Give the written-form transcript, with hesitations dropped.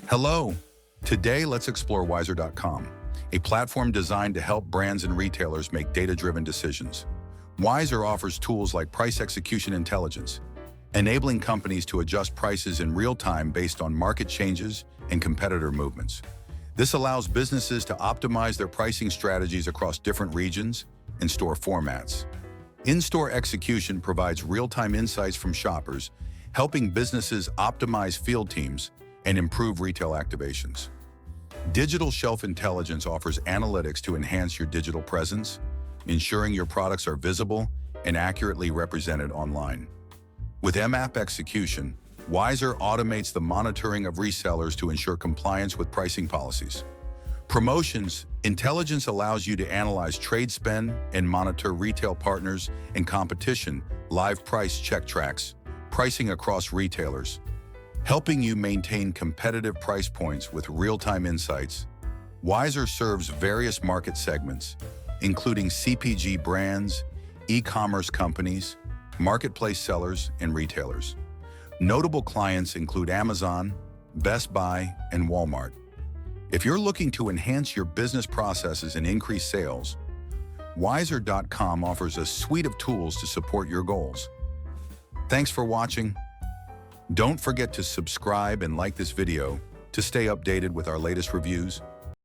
Hello. Today, let's explore Wiser.com, a platform designed to help brands and retailers make data-driven decisions. Wiser offers tools like price execution intelligence, enabling companies to adjust prices in real time based on market changes and competitor movements. This allows businesses to optimize their pricing strategies across different regions and store formats. In-store execution provides real-time insights from shoppers, helping businesses optimize field teams and improve retail activations. Digital shelf intelligence offers analytics to enhance your digital presence, ensuring your products are visible and accurately represented online. With MAP execution, Wiser automates the monitoring of resellers to ensure compliance with pricing policies. Promotions intelligence allows you to analyze trade spend and monitor retail partners and competition. Live price check tracks pricing across retailers, helping you maintain competitive price points with real-time insights. Wiser serves various market segments, including CPG brands, e-commerce companies, marketplace sellers, and retailers. Notable clients include Amazon, Best Buy, and Walmart. If you're looking to enhance your business processes and increase sales, Wiser.com offers a suite of tools to support your goals. Thanks for watching. Don't forget to subscribe and like this video to stay updated with our latest reviews.